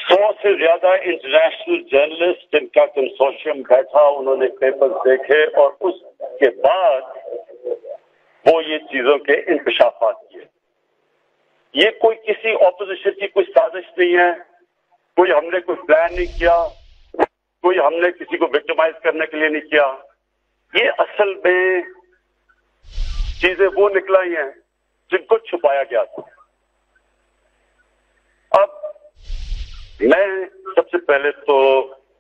100 से ज्यादा international journalist जिनका कंसोर्शियम बैठा, उन्होंने पेपर देखे और उसके बाद वो ये चीजों के इंकशाफात किए। ये कोई किसी ऑपोजिशन की कोई साजिश नहीं है, कोई हमने कोई प्लान नहीं किया, कोई हमने किसी को विक्टिमाइज करने के लिए नहीं किया। ये असल में चीजें वो निकलाई हैं जिनको छुपाया गया था। अब मैं सबसे पहले तो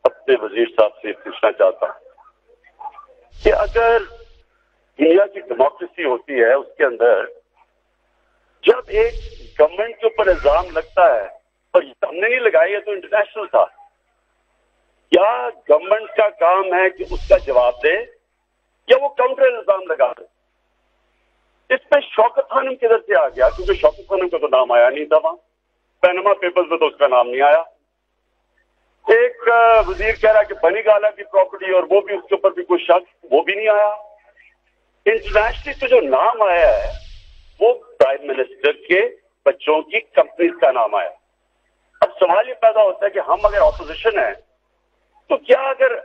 अपने वजीर साहब से पूछना चाहता हूं कि अगर इंडिया की डेमोक्रेसी होती है, उसके अंदर जब एक गवर्नमेंट के ऊपर इल्जाम लगता है और हमने नहीं लगाया, ये तो इंटरनेशनल था, क्या गवर्नमेंट का काम है कि उसका जवाब दे या वो काउंटर इल्जाम लगा दे? इसमें शौकत खानम किधर से आ गया? क्योंकि शौकत खानम का तो नाम आया नहीं था वहां, पैनामा पेपर्स में तो उसका नाम नहीं आया। एक वजीर कह रहा है कि बनी गाला की प्रॉपर्टी और वो भी, उसके ऊपर भी कोई शक, वो भी नहीं आया। इंटरनेशनली तो जो नाम आया है वो प्राइम मिनिस्टर के बच्चों की कंपनीज का नाम आया। अब सवाल ये पैदा होता है कि हम अगर ऑपोजिशन है तो क्या अगर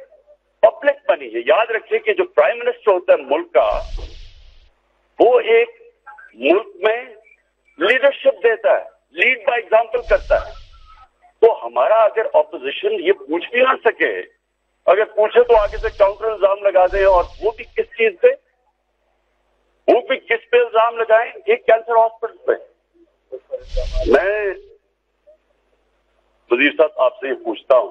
पब्लिक बनी है, याद रखिए कि जो प्राइम मिनिस्टर होता है मुल्क का, वो एक मुल्क में लीडरशिप देता है, लीड बाय एग्जांपल करता है। तो हमारा अगर ऑपोजिशन ये पूछ भी ना सके, अगर पूछे तो आगे से काउंटर इल्जाम लगा दे, और वो भी किस चीज पे, वो भी किस पे इल्जाम लगाएं? एक कैंसर हॉस्पिटल पे। मैं वजीर साहब आपसे ये पूछता हूं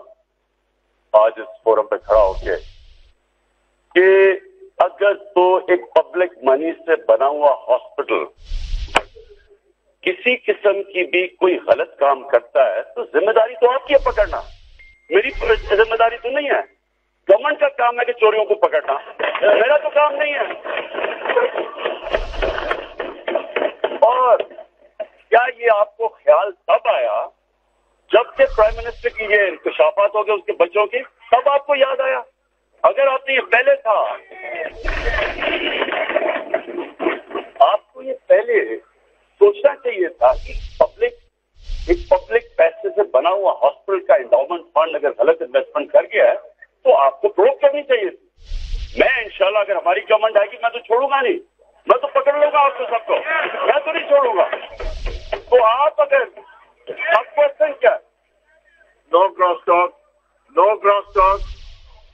आज इस फोरम पे खड़ा होके कि अगर तो एक पब्लिक मनी से बना हुआ हॉस्पिटल किसी किस्म की भी कोई गलत काम करता है तो जिम्मेदारी तो आपकी है पकड़ना, मेरी जिम्मेदारी तो नहीं है। गवर्नमेंट का काम है कि चोरियों को पकड़ना, मेरा तो काम नहीं है। और क्या ये आपको ख्याल तब आया जब से प्राइम मिनिस्टर की ये इंकशाफात हो गए उसके बच्चों की, तब आपको याद आया? अगर आपने ये पहले था, आपको ये पहले सोचना चाहिए था कि एक पब्लिक पैसे से बना हुआ हॉस्पिटल का एंडाउमेंट फंड अगर गलत इन्वेस्टमेंट कर गया है तो आपको प्रूव करनी चाहिए थी। मैं इंशाल्लाह अगर हमारी गवर्नमेंट आएगी मैं तो छोड़ूंगा नहीं, मैं तो पकड़ लूंगा आपको सबको, मैं तो नहीं छोड़ूंगा। तो आप अगर अब क्वेश्चन क्या, no cross talk, no cross talk,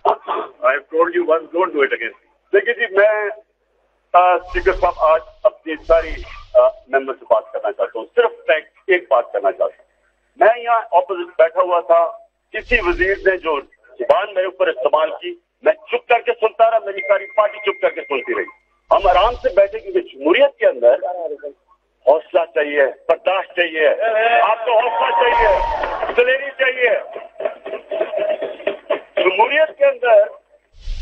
I have told you once, don't do it again. देखिए जी, मैं स्पीकर साहब आज अपनी सारी मेंबर से बात करना चाहता हूँ, सिर्फ एक बात करना चाहता हूँ। मैं यहाँ ऑपोजिट बैठा हुआ था, किसी वजीर ने जो जुबान मेरे ऊपर इस्तेमाल की, मैं चुप करके सुनता रहा, मेरी सारी पार्टी चुप करके सुनती रही। हम आराम से बैठे, क्योंकि जमहूरियत के अंदर हौसला चाहिए, बर्दाश्त चाहिए, आपको हौसला चाहिए, दिलेरी चाहिए। जमहूरियत के अंदर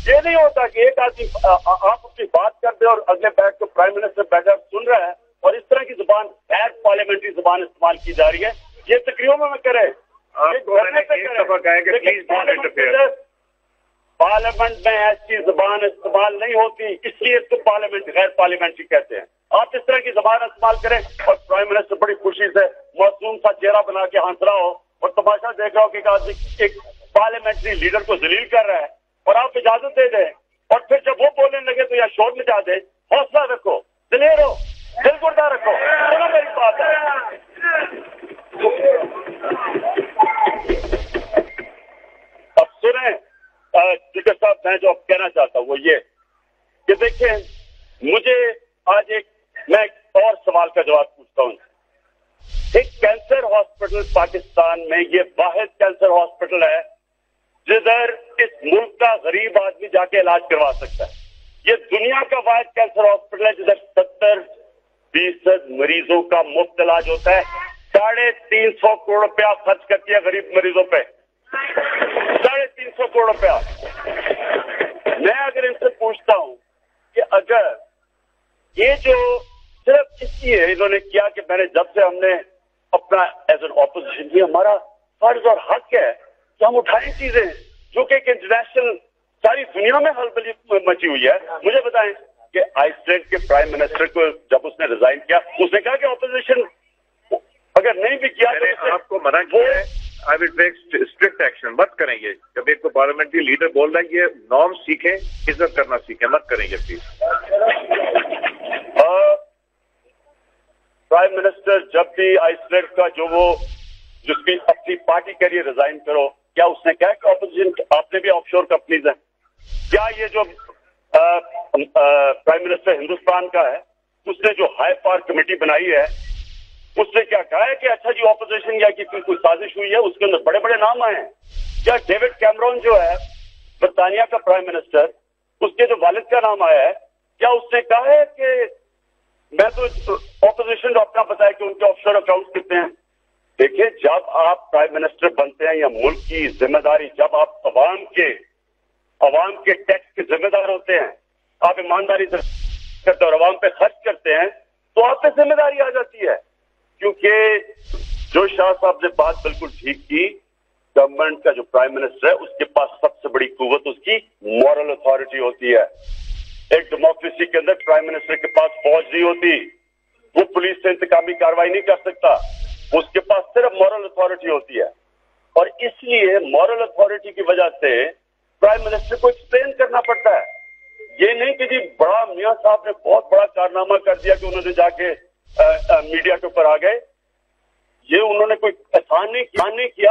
ये नहीं होता कि एक आदमी आप अपनी बात कर दे और अगले बैठ के प्राइम मिनिस्टर बैठा सुन रहा है और इस तरह की जुबान, गैर पार्लियामेंट्री जुबान इस्तेमाल की जा रही है। ये तकरीरों में करे, पार्लियामेंट में ऐसी जुबान इस्तेमाल नहीं होती, इसलिए इसको पार्लियामेंट गैर पार्लियामेंट्री कहते हैं। आप इस तरह की जुबान इस्तेमाल करें और प्राइम मिनिस्टर बड़ी खुशी से मासूम सा चेहरा बना के हंस रहा हो और तमाशा देख रहा हो कि एक आदमी एक पार्लियामेंट्री लीडर को जलील कर रहा है और आप इजाजत दे दें, और फिर जब वो बोलने लगे तो या शोर मचा दे। हौसला रखो, दिलेर हो, दिल गुर्दा रखो, सुनो मेरी बात है। अब सुने स्पीकर साहब, मैं जो अब कहना चाहता हूँ वो ये कि देखिए, मुझे आज मैं एक और सवाल का जवाब पूछता हूँ। एक कैंसर हॉस्पिटल पाकिस्तान में, ये वाहिद कैंसर हॉस्पिटल है जिधर इस मुल्क का गरीब आदमी जाके इलाज करवा सकता है। ये दुनिया का वाहिद कैंसर हॉस्पिटल है जिधर 70% मरीजों का मुफ्त इलाज होता है। 350 करोड़ रुपया खर्च करती है गरीब मरीजों पे, 350 करोड़ रुपया। मैं अगर इनसे पूछता हूं कि अगर ये जो सिर्फ इसलिए इन्होंने किया कि मैंने जब से हमने अपना एज एन ऑपोजिशन की, हमारा फर्ज और हक है कि हम उठाएं चीजें जो कि एक इंटरनेशनल सारी दुनिया में हलबली मची हुई है। मुझे बताएं कि आइसलैंड के प्राइम मिनिस्टर को जब उसने रिजाइन किया, उसने कहा कि ऑपोजिशन अगर नहीं भी किया तो आपको मना किया है, I will take strict action. مت کریں یہ. جب ایک تو پارلیمنٹری لیڈر بول رہا ہے یہ نارم سیکھیں, عزت کرنا سیکھیں, مت کریں یہ پلیز. پرائم منسٹر جب بھی آئس لیٹ کا جو وہ جس کی اپنی پارٹی کے لیے ریزائن کرو, کیا اس نے کہا کہ اپوزیشن آپ نے بھی آف شور کمپنیز ہیں؟ کیا یہ جو پرائم منسٹر ہندوستان کا ہے اس نے جو ہائی پاور کمیٹی بنائی ہے اس نے کیا کہا ہے کہ اچھا جی اپوزیشن یا کی کوئی سازش ہوئی ہے, اس کے اندر بڑے بڑے نام آئے ہیں؟ کیا ڈیوڈ کیمرون جو ہے برطانیہ کا پرائم منسٹر, اس کے جو والد کا نام آیا ہے, کیا اس نے کہا ہے کہ میں تو اپوزیشن کو اپنا پتا ہے کہ ان کے آف شور اکاؤنٹ کتنے ہیں؟ دیکھیں, جب آپ پرائم منسٹر بنتے ہیں یا ملک کی ذمہ داری, جب آپ عوام کے ٹیکس کے ذمہ دار ہوتے ہیں, آپ ایمانداری سے کرتے ہیں اور عوام پہ خرچ کرتے ہیں, تو آپ پہ ذمہ داری آ جاتی ہے. کیونکہ جو شاہ صاحب نے بات بالکل ٹھیک کی, گورنمنٹ کا جو پرائم منسٹر ہے اس کے پاس سب سے بڑی قوت اس کی مورل اتھارٹی ہوتی ہے. ایک ڈیموکریسی کے اندر پرائم منسٹر کے پاس فوج نہیں ہوتی, وہ پولیس سے انتقامی کارروائی نہیں کر سکتا, اس کے پاس صرف مورل اتھارٹی ہوتی ہے. اور اس لیے مورل اتھارٹی کی وجہ سے پرائم منسٹر کو ایکسپلین کرنا پڑتا ہے. یہ نہیں کہ جی بڑا میاں صاحب نے بہت بڑا کارنامہ کر دیا کہ انہوں نے جا کے میڈیا کے اوپر آ گئے. یہ انہوں نے کوئی احسان نہیں کیا.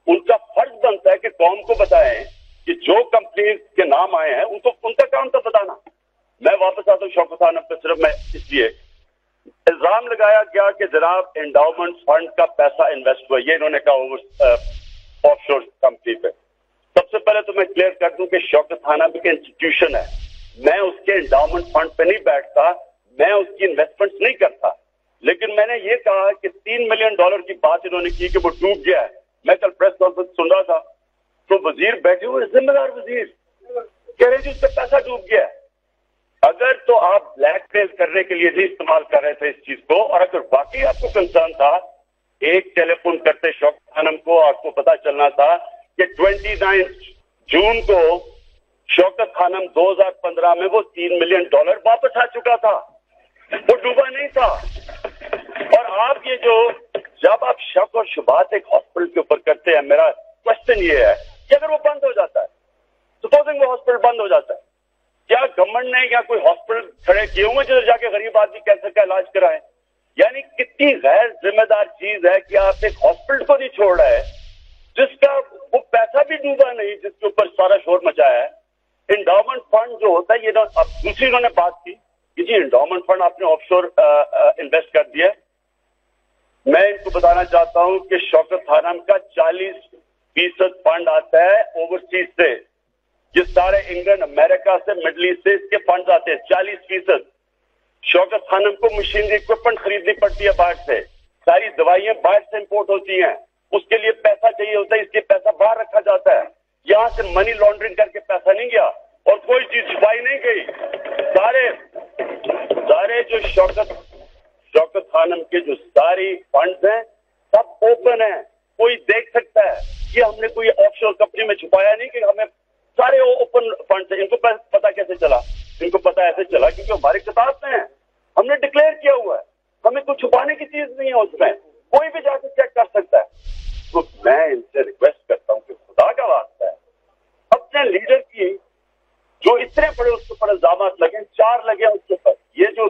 ان کا فرض بنتا ہے کہ قوم کو بتائیں کہ جو کمپنیز کے نام آئے ہیں ان کا کام تو بتانا. میں واپس آتا ہوں شوکت خانم پہ, صرف میں اس لیے الزام لگایا گیا کہ جناب انڈاؤمنٹ فنڈ کا پیسہ انویسٹ ہوا, یہ انہوں نے کہا آف شور کمپنی پہ. سب سے پہلے تو میں کلیئر کر دوں کہ شوکت خانم ایک انسٹیٹیوشن ہے, میں اس کے انڈاؤمنٹ فنڈ پہ نہیں بیٹھتا, میں اس کی انویسٹمنٹ نہیں کرتا. لیکن میں نے یہ کہا کہ $3 ملین کی بات انہوں نے کی کہ وہ ڈوب گیا ہے. میں کل پریس کانفرنس سن رہا تھا تو وزیر بیٹھے ہوئے, ذمہ دار وزیر کہہ رہے جی اس کا پیسہ ڈوب گیا ہے. اگر تو آپ بلیک میل کرنے کے لیے نہیں استعمال کر رہے تھے اس چیز کو, اور اگر باقی آپ کو کنسرن تھا, ایک ٹیلی فون کرتے شوکت خانم کو, آپ کو پتا چلنا تھا کہ 29 جون کو شوکت خانم 2015 میں وہ $3 ملین واپس آ چکا تھا, وہ ڈوبا نہیں تھا. اور آپ یہ جو جب آپ شک اور شبہات ایک ہاسپٹل کے اوپر کرتے ہیں, میرا کوشچن یہ ہے کہ اگر وہ بند ہو جاتا ہے, سپوزنگ وہ ہاسپٹل بند ہو جاتا ہے, کیا گورنمنٹ نے یا کوئی ہاسپٹل کھڑے کیے ہوئے جدھر جا کے غریب آدمی کینسر کا علاج کرائیں؟ یعنی کتنی غیر ذمہ دار چیز ہے کہ آپ ایک ہاسپٹل کو نہیں چھوڑ رہے جس کا وہ پیسہ بھی ڈوبا نہیں, جس کے اوپر سارا شور مچایا ہے. انڈاؤمنٹ فنڈ جو ہوتا ہے, یہ اب دوسری انہوں نے بات کی کہ جی انڈاؤمنٹ فنڈ آپ نے آف شور انویسٹ کر دیا. میں ان کو بتانا چاہتا ہوں کہ شوکت خانم کا 40% فنڈ آتا ہے اوورسیز سے. یہ سارے انگلینڈ, امریکہ سے, مڈل ایسٹ سے اس کے فنڈز آتے ہیں 40%. شوکت خانم کو مشینری اکوپمنٹ خریدنی پڑتی ہے باہر سے, ساری دوائیاں باہر سے امپورٹ ہوتی ہیں, اس کے لیے پیسہ چاہیے ہوتا ہے, اس لیے پیسہ باہر رکھا جاتا ہے. یہاں سے منی لانڈرنگ کر کے پیسہ نہیں گیا اور کوئی چیز چھپائی نہیں گئی. سارے جو شوکت خانم کے جو ساری فنڈز ہیں سب اوپن ہیں, کوئی دیکھ سکتا ہے. یہ ہم نے کوئی آف شور کمپنی میں چھپایا نہیں کہ ہمیں سارے اوپن فنڈز ہیں. ان کو پتا کیسے چلا؟ ان کو پتا ایسے چلا کیونکہ ہماری کتاب میں ہے, ہم نے ڈکلیئر کیا ہوا ہے, ہمیں کوئی چھپانے کی چیز نہیں ہے اس میں, کوئی بھی جا کے چیک کر سکتا ہے. تو میں ان سے ریکویسٹ کرتا ہوں کہ خدا کا واسطہ ہے اپنے لیڈر کی جو اتنے بڑے اس کے اوپر الزامات لگے, 4 لگے اس کے اوپر, یہ جو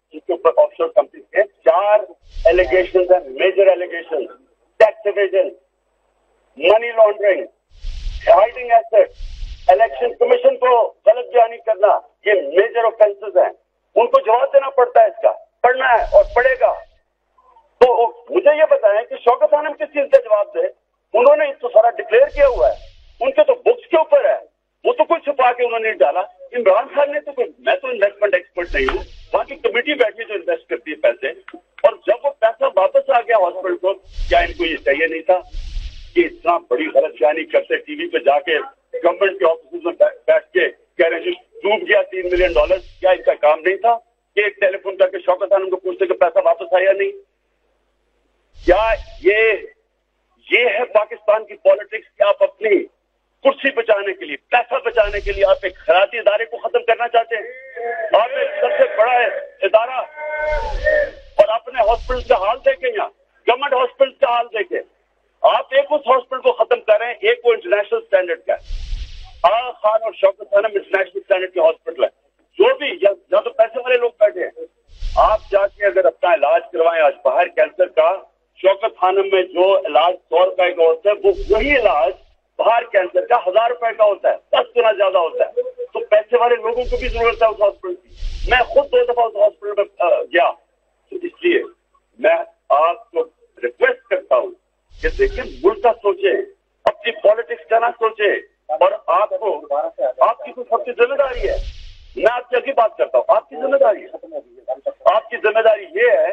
اس کے اوپر آف شور کمپنی کے 4 ایلیگیشنز ہیں, major allegation, tax evasion, money laundering, hiding asset, election commission کو غلط بیانی کرنا, یہ میجر اوفینسز ہیں. ان کو جواب دینا پڑتا ہے, اس کا پڑھنا ہے اور پڑھے گا. تو مجھے یہ بتائیں کہ شوکت خانم کس چیز کا جواب دے؟ انہوں نے اس کو سارا ڈکلیئر کیا ہوا ہے, ان کے تو بکس کے اوپر ہے, وہ تو کوئی چھپا کے انہوں نے ڈالا. عمران خان نے تو میں تو انویسٹمنٹ ایکسپرٹ نہیں ہوں, وہاں کی کمیٹی بیٹھی جو انویسٹ کرتی ہے پیسے, اور جب وہ پیسہ واپس آ گیا ہاسپٹل کو, کیا ان کو یہ چاہیے نہیں تھا کہ اتنا بڑی غلط بیانی کرتے ٹی وی پہ جا کے گورنمنٹ کے آفیسز میں بیٹھ کے کہہ رہے ہیں ڈوب گیا $3 ملین؟ کیا ان کا کام نہیں تھا کہ ایک ٹیلی فون کر کے شوکت خانم کو پوچھتے کہ پیسہ واپس آیا نہیں؟ کیا یہ ہے پاکستان کی پالیٹکس کہ آپ اپنی کرسی بچانے کے لیے, پیسہ بچانے کے لیے آپ ایک خیراتی ادارے کو ختم کرنا چاہتے ہیں؟ آپ ایک سب سے بڑا ادارہ, اور اپنے ہاسپٹل کا حال دیکھیں, یہاں گورنمنٹ ہاسپٹل کا حال دیکھیں, आप उस हॉस्पिटल को खत्म कर रहे हैं, एक वो इंटरनेशनल स्टैंडर्ड का है, आगा खान और शौकत खानम इंटरनेशनल स्टैंडर्ड के हॉस्पिटल है, जो भी या तो पैसे वाले लोग बैठे हैं। आप जाके अगर अपना इलाज करवाएं आज बाहर कैंसर का, शौकत खानम में जो इलाज 100 रुपए का होता है वो वही इलाज बाहर कैंसर का 1000 रुपए का होता है, 10 गुना ज्यादा होता है। तो पैसे वाले लोगों को भी जरूरत है उस हॉस्पिटल की। मैं खुद 2 दफा उस हॉस्पिटल में गया, तो इसलिए मैं आपको रिक्वेस्ट करता हूँ कि देखिए मुल्क का सोचे, अपनी पॉलिटिक्स का ना सोचे, और आपको आपकी तो सबकी जिम्मेदारी है। मैं आपसे अभी बात करता हूँ, आपकी जिम्मेदारी है, आपकी जिम्मेदारी ये है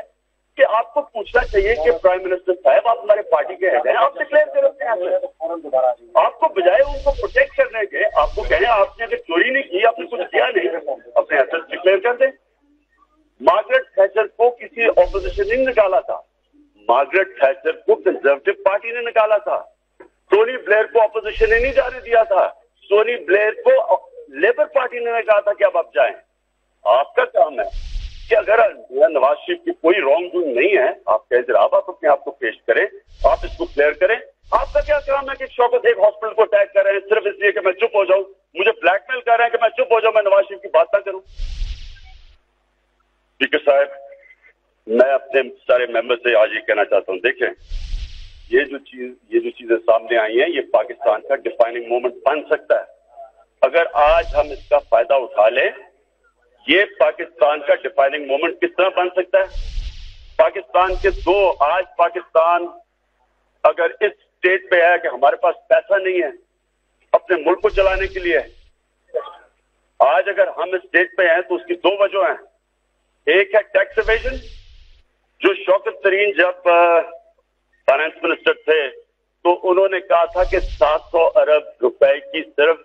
कि आपको पूछना चाहिए कि प्राइम मिनिस्टर साहब आप हमारे पार्टी के हेड हैं, आप डिक्लेयर करें आपको बजाय उनको प्रोटेक्ट करने के, आपको कहें आपने अगर चोरी नहीं की, आपने कुछ किया नहीं, अपने एसेट्स डिक्लेयर कर दें। मार्गरेट थैचर को किसी ऑपोजिशन ने निकाला था, मार्गरेट थैचर को कंजर्वेटिव पार्टी ने निकाला था, टोनी ब्लेयर को ऑपोजिशन ने नहीं जाने दिया था, टोनी ब्लेयर को लेबर पार्टी ने कहा था कि अब आप जाएं। आपका काम है कि अगर नवाज शरीफ की कोई रॉन्ग डूइंग नहीं है, आप कहें जनाब आप अपने आप को पेश करें, आप इसको क्लियर करें। आपका क्या काम है कि शौकत एक हॉस्पिटल को अटैक कर रहे हैं सिर्फ इसलिए कि मैं चुप हो जाऊं, मुझे ब्लैकमेल कर रहे हैं कि मैं चुप हो जाऊं, मैं नवाज शरीफ की बात ना करूं। स्पीकर साहब, मैं अपने सारे मेंबर से आज ये कहना चाहता हूं, देखें ये जो चीजें सामने आई हैं, ये पाकिस्तान का डिफाइनिंग मोमेंट बन सकता है। अगर आज हम इसका फायदा उठा लें, ये पाकिस्तान का डिफाइनिंग मोमेंट किस तरह बन सकता है। पाकिस्तान के आज पाकिस्तान अगर इस स्टेट पे है कि हमारे पास पैसा नहीं है अपने मुल्क को चलाने के लिए, आज अगर हम इस स्टेट पे हैं तो उसकी 2 वजह हैं। एक है टैक्स एवेजन, जो शौकत तरीन जब फाइनेंस मिनिस्टर थे तो उन्होंने कहा था कि 700 अरब रुपए की सिर्फ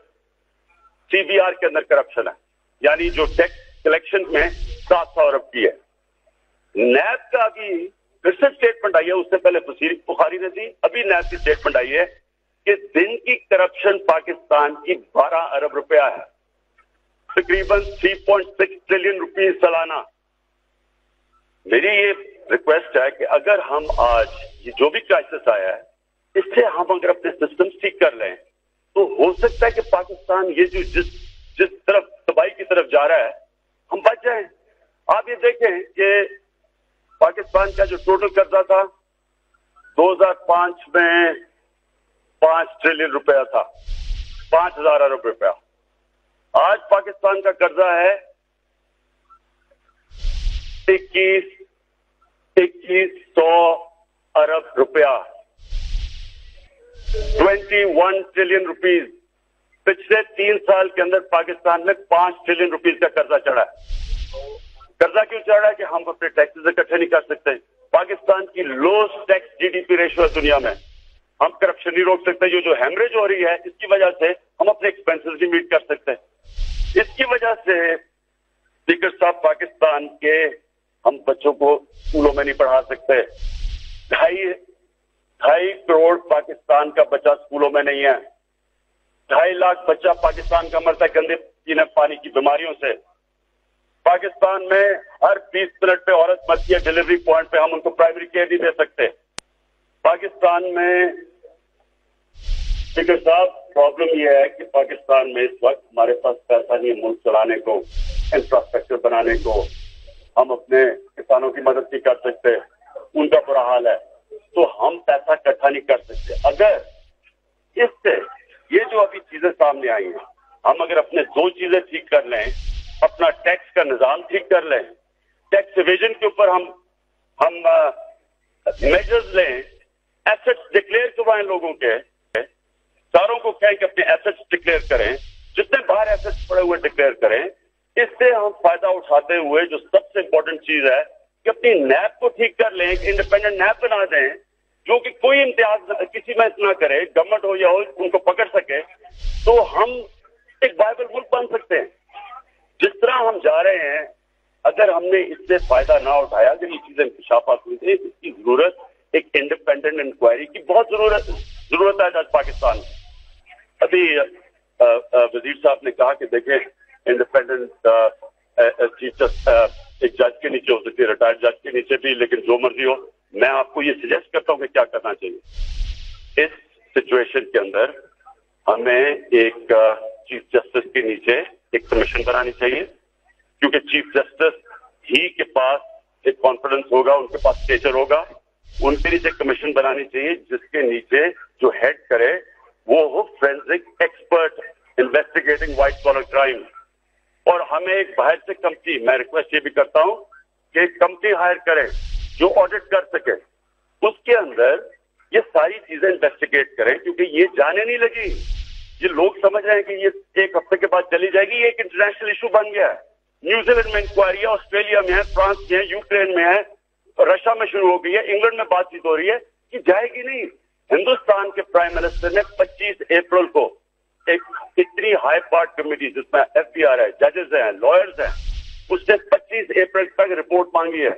सीबीआर के अंदर करप्शन है, यानी जो टैक्स कलेक्शन में 700 अरब की है। नैब का भी फिर से स्टेटमेंट आई है, उससे पहले वजीर बुखारी ने दी, अभी नैब की स्टेटमेंट आई है कि दिन की करप्शन पाकिस्तान की 12 अरब रुपया है, तकरीबन 3.6 ट्रिलियन रुपीज सालाना। मेरी ये रिक्वेस्ट है कि अगर हम आज ये जो भी क्राइसिस आया है, इससे हम अगर अपने सिस्टम ठीक कर लें तो हो सकता है कि पाकिस्तान ये जो जिस तरफ तबाही की तरफ जा रहा है हम बच जाएं। आप ये देखें कि पाकिस्तान का जो टोटल कर्जा था 2005 में 5 ट्रिलियन रुपया था, 5000 अरब रुपया। आज पाकिस्तान का कर्जा है 2100 अरब रुपया, 21 ट्रिलियन रुपीज। पिछले 3 साल के अंदर पाकिस्तान में 5 ट्रिलियन रुपीज का कर्जा चढ़ा है। कर्जा क्यों चढ़ रहा है कि हम अपने टैक्सेस इकट्ठे नहीं कर सकते। पाकिस्तान की लोएस्ट टैक्स जीडीपी रेशियो है दुनिया में। हम करप्शन नहीं रोक सकते, जो हेमरेज हो रही है इसकी वजह से हम अपने एक्सपेंसेस भी मीट कर सकते हैं। इसकी वजह से स्पीकर साहब, पाकिस्तान के हम बच्चों को स्कूलों में नहीं पढ़ा सकते। 2.5 करोड़ पाकिस्तान का बच्चा स्कूलों में नहीं है। 2.5 लाख बच्चा पाकिस्तान का मरता है गंदे पीने पानी की बीमारियों से। पाकिस्तान में हर 20 मिनट पे औरत मरती है डिलीवरी पॉइंट पे, हम उनको प्राइमरी केयर नहीं दे सकते। पाकिस्तान में स्पीकर साहब प्रॉब्लम यह है कि पाकिस्तान में इस वक्त हमारे पास पैसा नहीं है मुल्क चलाने को, इंफ्रास्ट्रक्चर बनाने को। हम अपने किसानों की मदद नहीं कर सकते, उनका बुरा हाल है, तो हम पैसा इकट्ठा नहीं कर सकते। अगर इससे ये जो अभी चीजें सामने आई हैं, हम अगर अपने 2 चीजें ठीक कर लें, अपना टैक्स का निजाम ठीक कर लें, टैक्स एवेजन के ऊपर हम मेजर्स लें, एसेट्स डिक्लेयर करवाएं लोगों के, सारों को कहें कि अपने एसेट्स डिक्लेयर करें, जितने बाहर एसेट्स पड़े हुए डिक्लेयर करें। इससे हम फायदा उठाते हुए जो सबसे इंपॉर्टेंट चीज है कि अपनी नैब को ठीक कर लें, एक इंडिपेंडेंट नैब बना दें जो कि कोई इम्तियाज किसी में ना करे, गवर्नमेंट हो या हो उनको पकड़ सके, तो हम एक वायबल मुल्क बन सकते हैं। जिस तरह हम जा रहे हैं, अगर हमने इससे फायदा ना उठाया, अगर ये चीजें इंकशाफात हुई थी, इसकी जरूरत एक इंडिपेंडेंट इंक्वायरी की बहुत जरूरत है आज पाकिस्तान में। अभी वजीर साहब ने कहा कि देखें इंडिपेंडेंट चीफ जस्टिस एक जज के नीचे हो सकती है, रिटायर्ड जज के नीचे भी, लेकिन जो मर्जी हो। मैं आपको ये सजेस्ट करता हूं कि क्या करना चाहिए। इस सिचुएशन के अंदर हमें एक चीफ जस्टिस के नीचे एक कमीशन बनानी चाहिए, क्योंकि चीफ जस्टिस ही के पास एक कॉन्फिडेंस होगा, उनके पास स्टेचर होगा, उनके नीचे कमीशन बनानी चाहिए जिसके नीचे जो हेड करे वो हो forensic expert investigating white collar crime. और हमें एक बाहर से कंपनी, मैं रिक्वेस्ट ये भी करता हूं कि कंपनी हायर करे जो ऑडिट कर सके, उसके अंदर ये सारी चीजें इन्वेस्टिगेट करें, क्योंकि ये जाने नहीं लगी। ये लोग समझ रहे हैं कि ये एक हफ्ते के बाद चली जाएगी, ये एक इंटरनेशनल इशू बन गया है। न्यूजीलैंड में इंक्वायरी है, ऑस्ट्रेलिया में है, फ्रांस में है, यूक्रेन में है, रशिया में शुरू हो गई है, इंग्लैंड में बातचीत हो रही है कि जाएगी नहीं। हिंदुस्तान के प्राइम मिनिस्टर ने 25 अप्रैल को एक इतनी हाई पार्ट कमेटी जिसमें FBR है, जजेस हैं, लॉयर्स हैं, उसने 25 अप्रैल तक रिपोर्ट मांगी है।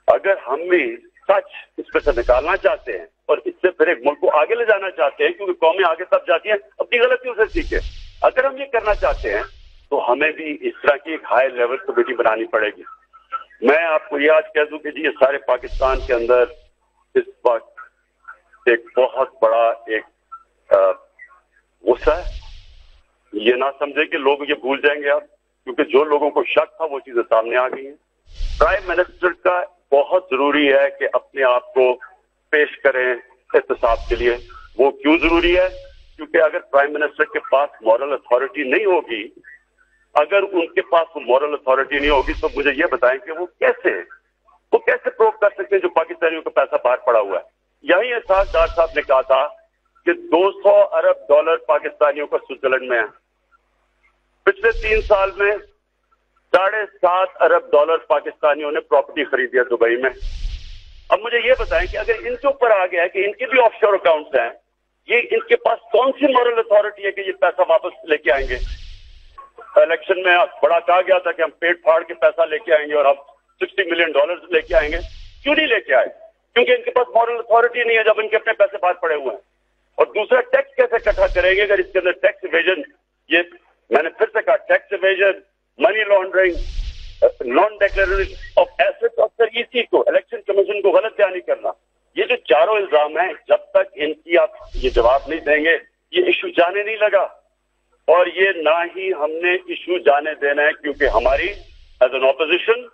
अगर हम भी सच इसमें से निकालना चाहते हैं और इससे फिर एक मुल्क को आगे ले जाना चाहते हैं, क्योंकि कौमें आगे तब जाती हैं अपनी गलतियों से सीखे, अगर हम ये करना चाहते हैं तो हमें भी इस तरह की एक हाई लेवल कमेटी बनानी पड़ेगी। मैं आपको ये आज कह दूं कि जी ये सारे पाकिस्तान के अंदर इस वक्त एक बहुत बड़ा एक गुस्सा है। ये ना समझे कि लोग ये भूल जाएंगे अब, क्योंकि जो लोगों को शक था वो चीजें सामने आ गई हैं। प्राइम मिनिस्टर का बहुत जरूरी है कि अपने आप को पेश करें एहतसाब के लिए। वो क्यों जरूरी है? क्योंकि अगर प्राइम मिनिस्टर के पास मॉरल अथॉरिटी नहीं होगी, अगर उनके पास वो मॉरल अथॉरिटी नहीं होगी, तो मुझे ये बताएं कि वो कैसे प्रूव कर सकते हैं जो पाकिस्तानियों का पैसा बाहर पड़ा हुआ है। यही एहसास डार साहब ने कहा था कि 200 अरब डॉलर पाकिस्तानियों का स्विट्जरलैंड में है। पिछले 3 साल में 7.5 अरब डॉलर पाकिस्तानियों ने प्रॉपर्टी खरीदी है दुबई में। अब मुझे ये बताएं कि अगर इनके ऊपर आ गया है कि इनके भी ऑफशोर अकाउंट्स हैं, ये इनके पास कौन सी मॉरल अथॉरिटी है कि ये पैसा वापस लेके आएंगे? इलेक्शन में बड़ा कहा गया था कि हम पेट फाड़ के पैसा लेके आएंगे और हम $60 मिलियन लेके आएंगे। क्यों नहीं लेके आए? क्योंकि इनके पास मॉरल अथॉरिटी नहीं है जब इनके अपने पैसे बाहर पड़े हुए हैं। और दूसरा, टैक्स कैसे इकट्ठा करेंगे अगर इसके अंदर टैक्स इवेजन, ये मैंने फिर से कहा, tax evasion, money laundering, non declaration of assets, और फिर इसी को इलेक्शन कमीशन को गलत बयानी करना, ये जो चारों इल्जाम हैं, जब तक इनकी आप ये जवाब नहीं देंगे ये इशू जाने नहीं लगा। और ये ना ही हमने इशू जाने देना है, क्योंकि हमारी एज एन ऑपोजिशन,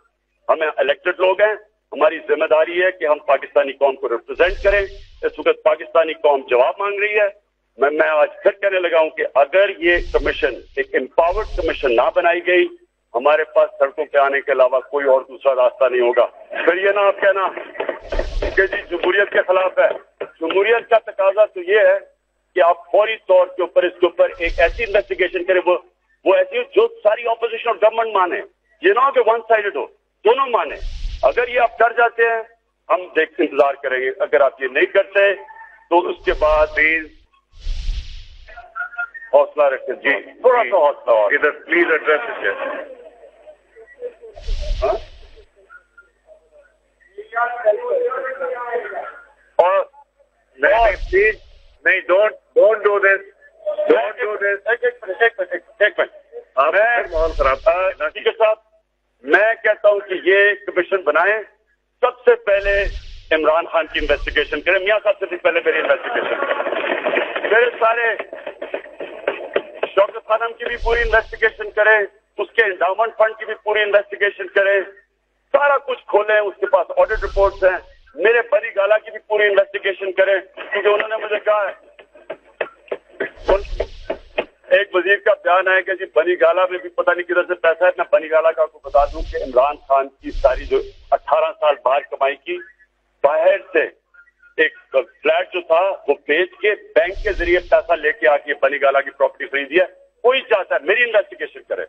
हमें इलेक्टेड लोग हैं, हमारी जिम्मेदारी है कि हम पाकिस्तानी कौम को रिप्रेजेंट करें। इस वक्त पाकिस्तानी कौम जवाब मांग रही है। मैं आज फिर कहने लगा हूं कि अगर ये कमीशन एक एम्पावर्ड कमीशन ना बनाई गई, हमारे पास सड़कों पे आने के अलावा कोई और दूसरा रास्ता नहीं होगा। फिर ये ना आप कहना कि जी जमहूरियत के खिलाफ है। जमहूरियत का तकाजा तो ये है कि आप फौरी तौर के ऊपर इसके ऊपर एक ऐसी इन्वेस्टिगेशन करें, वो ऐसी जो सारी ऑपोजिशन और गवर्नमेंट माने, ये ना हो कि वन साइडेड हो, दोनों माने। अगर ये आप कर जाते हैं हम देख इंतजार करेंगे, अगर आप ये नहीं करते तो उसके बाद प्लीज हौसला रखें जी, थोड़ा सा हौसला और इधर प्लीज एड्रेस और प्लीज नहीं, don't do this, don't do this. एक मिनट माहौल खराब। ठीक साहब, मैं कहता हूं कि ये कमीशन बनाए, सबसे पहले इमरान खान की इन्वेस्टिगेशन करें। मियां साहब से पहले मेरी इन्वेस्टिगेशन, मेरे सारे शौकत खानम की भी पूरी इन्वेस्टिगेशन करें, उसके एंडाउमेंट फंड की भी पूरी इन्वेस्टिगेशन करें, सारा कुछ खोलें, उसके पास ऑडिट रिपोर्ट्स हैं। मेरे बनी गाला की भी पूरी इन्वेस्टिगेशन करें, क्योंकि उन्होंने मुझे कहा है, एक वजीर का बयान है कि जी बनी गाला में भी पता नहीं किधर से पैसा है। मैं बनी गाला का आपको बता दूं कि इमरान खान की सारी जो 18 साल बाहर कमाई की, बाहर से एक फ्लैट जो था वो बेच के बैंक के जरिए पैसा लेके आके बनी गाला की प्रॉपर्टी खरीदी है। कोई चाहता है मेरी इन्वेस्टिगेशन करे।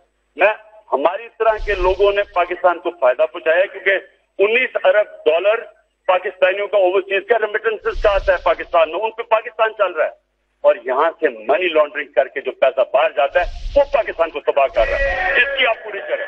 हमारी तरह के लोगों ने पाकिस्तान को फायदा पहुंचाया, क्योंकि 19 अरब डॉलर पाकिस्तानियों का ओवरसीज का रेमिटेंसेस का आता है पाकिस्तान में, उन पे पाकिस्तान चल रहा है। और यहां से मनी लॉन्ड्रिंग करके जो पैसा बाहर जाता है वो पाकिस्तान को तबाह कर रहा है। इसकी आप पूरी करें।